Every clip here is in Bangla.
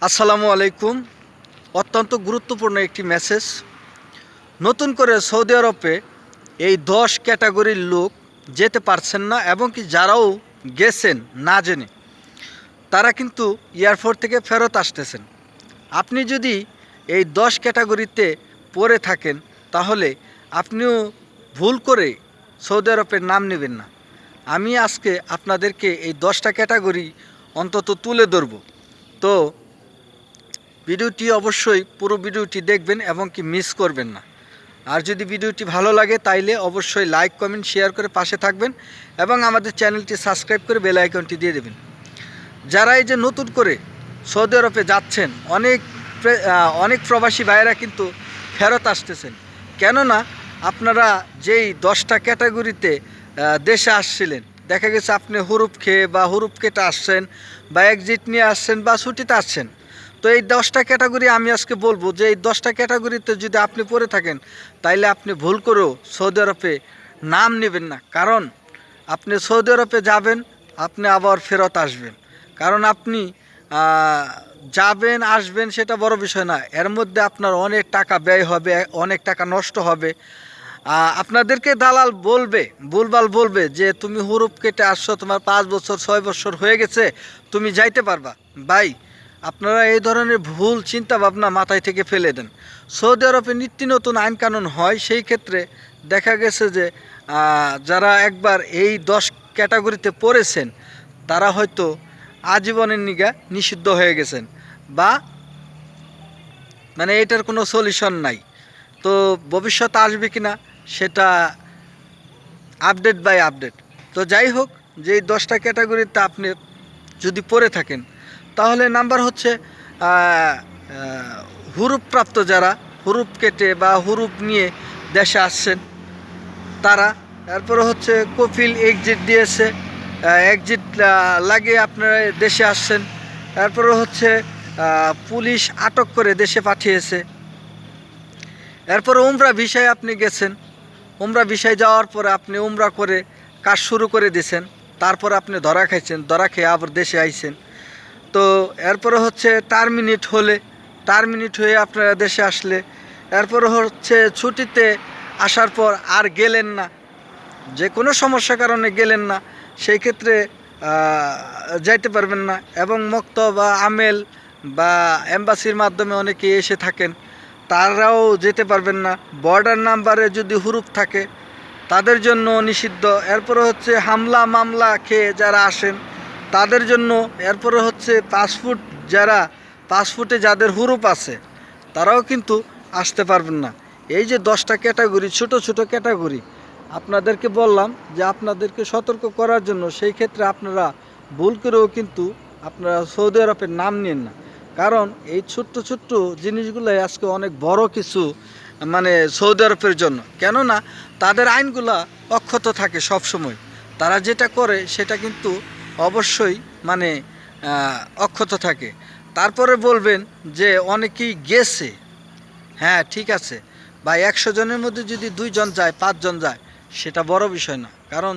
আসসালামু আলাইকুম। অত্যন্ত গুরুত্বপূর্ণ একটি মেসেজ। নতুন করে সৌদি আরবে এই 10 ক্যাটাগরির লোক যেতে পারছেন না, এবং কি যারাও গেছেন না জেনে, তারা কিন্তু এয়ারপোর্ট থেকে ফেরত আসতেছেন। আপনি যদি এই 10 ক্যাটাগরিতে পড়ে থাকেন, তাহলে আপনিও ভুল করে সৌদি আরবের নাম নেবেন না। আমি আজকে আপনাদেরকে এই 10টা ক্যাটাগরি অন্তত তুলে ধরব। তো ভিডিওটি অবশ্যই পুরো ভিডিওটি দেখবেন এবং কি মিস করবেন না। আর যদি ভিডিওটি ভালো লাগে তাইলে অবশ্যই লাইক, কমেন্ট, শেয়ার করে পাশে থাকবেন এবং আমাদের চ্যানেলটি সাবস্ক্রাইব করে বেল আইকনটি দিয়ে দেবেন। যারা এই যে নতুন করে সৌদি আরবে যাচ্ছেন, অনেক প্রবাসী ভাইয়েরা কিন্তু ফেরত আসতেছেন। কেননা আপনারা যেই 10টা ক্যাটাগরিতে দেশে আসছিলেন, দেখা গেছে আপনি হুরুপ খেয়ে বা হুরুপ কেটে আসছেন, বা এক্সিট নিয়ে আসছেন, বা ছুটিতে আসছেন। তো এই 10টা ক্যাটাগরি আমি আজকে বলবো যে এই 10টা ক্যাটাগরিতে যদি আপনি পড়ে থাকেন, তাইলে আপনি ভুল করেও সৌদি আরবে নাম নেবেন না। কারণ আপনি সৌদি আরবে যাবেন, আপনি আবার ফেরত আসবেন। কারণ আপনি যাবেন আসবেন সেটা বড় বিষয় না, এর মধ্যে আপনার অনেক টাকা ব্যয় হবে, অনেক টাকা নষ্ট হবে। আপনাদেরকে দালাল বলবে, ভুলভাল বলবে যে তুমি হুরুপ কেটে আসছো, তোমার 5 বছর 6 বছর হয়ে গেছে, তুমি যাইতে পারবা। ভাই, আপনারা এই ধরনের ভুল চিন্তা ভাবনা মাথায় থেকে ফেলে দেন। সৌদি আরবে নিত্য নতুন আইন কানুন হয়, সেই ক্ষেত্রে দেখা গেছে যে যারা একবার এই 10 ক্যাটাগরিতে পড়েছেন, তারা হয়তো আজীবনের নিগা নিষিদ্ধ হয়ে গেছেন, বা মানে এটার কোনো সলিউশন নাই। তো ভবিষ্যতে আসবে কি না সেটা আপডেট বাই আপডেট। তো যাই হোক, যে এই 10টা ক্যাটাগরিতে আপনি যদি পড়ে থাকেন, তাহলে নাম্বার হচ্ছে হুরুপপ্রাপ্ত, যারা হুরুপ কেটে বা হুরুপ নিয়ে দেশে আসছেন তারা। এরপরে হচ্ছে কফিল এক্সিট দিয়েছে, এক্সিট লাগিয়ে আপনারা দেশে আসছেন। এরপরে হচ্ছে পুলিশ আটক করে দেশে পাঠিয়েছে। এরপরে উমরা ভিসায় আপনি গেছেন, উমরা ভিসায় যাওয়ার পরে আপনি উমরা করে কাজ শুরু করে দিয়েছেন, তারপর আপনি ধরা খাইছেন, ধরা খেয়ে আবার দেশে আইছেন। তো এরপরে হচ্ছে টার্মিনেট হয়ে আপনারা দেশে আসলে, এরপরে হচ্ছে ছুটিতে আসার পর আর গেলেন না, যে কোনো সমস্যার কারণে গেলেন না, সেই ক্ষেত্রে যাইতে পারবেন না। এবং মক্তব বা আমেল বা এম্বাসির মাধ্যমে অনেকে এসে থাকেন, তারাও যেতে পারবেন না। বর্ডার নাম্বারে যদি হুরুপ থাকে তাদের জন্য নিষিদ্ধ। এরপরে হচ্ছে হামলা মামলা খেয়ে যারা আসেন তাদের জন্য। এরপরে হচ্ছে পাসপোর্টে যাদের হুরুপ আছে তারাও কিন্তু আসতে পারবেন না। এই যে 10টা ক্যাটাগরি, ছোট ছোট ক্যাটাগরি, আপনাদেরকে বললাম যে আপনাদেরকে সতর্ক করার জন্য। সেই ক্ষেত্রে আপনারা ভুল করেও কিন্তু আপনারা সৌদি আরবের নাম নিন না। কারণ এই ছোট্ট ছোট্ট জিনিসগুলোই আজকে অনেক বড় কিছু, মানে সৌদি আরবের জন্য। কেননা তাদের আইনগুলা অক্ষত থাকে সব সময়, তারা যেটা করে সেটা কিন্তু অবশ্যই মানে অক্ষত থাকে। তারপরে বলবেন যে অনেকেই গেছে, হ্যাঁ ঠিক আছে ভাই, 100 জনের মধ্যে যদি 2 জন যায়, 5 জন যায়, সেটা বড় বিষয় না। কারণ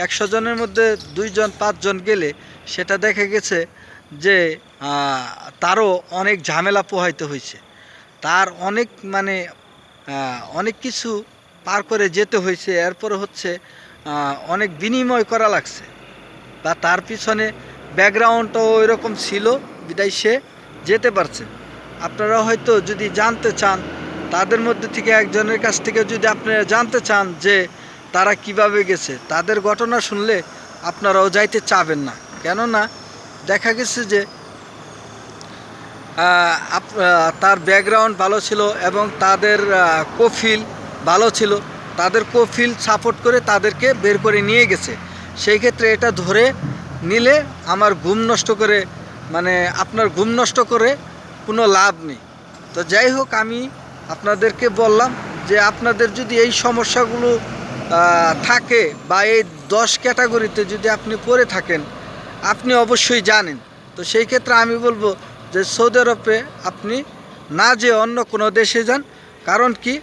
100 জনের মধ্যে 2 জন 5 জন গেলে সেটা দেখা গেছে যে তারও অনেক ঝামেলা পোহাইতে হয়েছে, তার অনেক মানে অনেক কিছু পার করে যেতে হয়েছে। এরপরে হচ্ছে অনেক বিনিময় করা লাগছে, বা তার পিছনে ব্যাকগ্রাউন্ডটাও এরকম ছিল, বিদায় সে যেতে পারছে। আপনারা হয়তো যদি জানতে চান, তাদের মধ্যে থেকে একজনের কাছ থেকে যদি আপনারা জানতে চান যে তারা কিভাবে গেছে, তাদের ঘটনা শুনলে আপনারাও যাইতে চাবেন না। কেননা দেখা গেছে যে তার ব্যাকগ্রাউন্ড ভালো ছিল এবং তাদের কফিল ভালো ছিল, তাদের কফিল সাপোর্ট করে তাদেরকে বের করে নিয়ে গেছে। সেই ক্ষেত্রে এটা ধরে নিলে আমার ঘুম নষ্ট করে, মানে আপনার ঘুম নষ্ট করে কোনো লাভ নেই। তো যাই হোক, আমি আপনাদেরকে বললাম যে আপনাদের যদি এই সমস্যাগুলো থাকে, বা এই 10 ক্যাটাগরিতে যদি আপনি পড়ে থাকেন, আপনি অবশ্যই জানেন। তো সেই ক্ষেত্রে আমি বলবো যে সৌদি আরবে আপনি না যে অন্য কোনো দেশে যান। কারণ কি,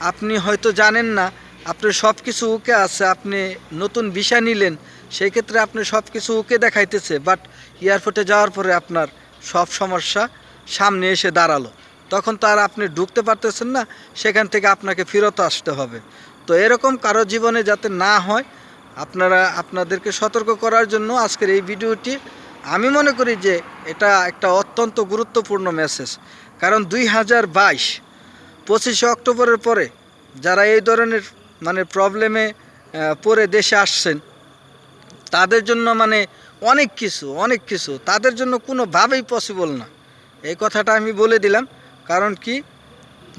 আপনি হয়তো জানেন না আপনার সব কিছু ওকে আছে, আপনি নতুন ভিসা নিলেন, সেই ক্ষেত্রে আপনি সব কিছু ওকে দেখাইতেছে, বাট এয়ারপোর্টে যাওয়ার পরে আপনার সব সমস্যা সামনে এসে দাঁড়ালো, তখন তো আর আপনি ঢুকতে পারতেছেন না, সেখান থেকে আপনাকে ফেরত আসতে হবে। তো এরকম কারো জীবনে যাতে না হয় আপনাদেরকে সতর্ক করার জন্য আজকের এই ভিডিওটি। আমি মনে করি যে এটা একটা অত্যন্ত গুরুত্বপূর্ণ মেসেজ, কারণ 2022 25শে অক্টোবরের পরে যারা এই ধরনের প্রবলেমে পড়ে দেশে আসছেন, তাদের জন্য অনেক কিছু তাদের জন্য কোনোভাবেই পসিবল না। এই কথাটা আমি বলে দিলাম, কারণ কি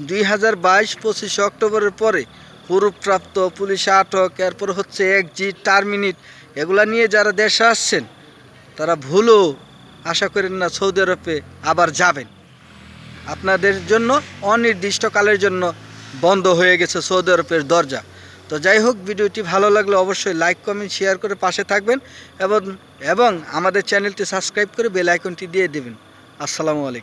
2022 25শে অক্টোবরের পরে হুরুপ্রাপ্ত, পুলিশ আটক, এরপর হচ্ছে এক্সিট, টার্মিনেট, এগুলা নিয়ে যারা দেশে আসছেন তারা ভুলও আশা করেন না সৌদি আরবে আবার যাবেন। আপনাদের জন্য অনির্দিষ্টকালের জন্য বন্ধ হয়ে গেছে সৌদি আরবের দরজা। তো যাই হোক, ভিডিওটি ভালো লাগলে অবশ্যই লাইক, কমেন্ট, শেয়ার করে পাশে থাকবেন এবং আমাদের চ্যানেলটি সাবস্ক্রাইব করে বেল আইকনটি দিয়ে দেবেন। আসসালামু আলাইকুম।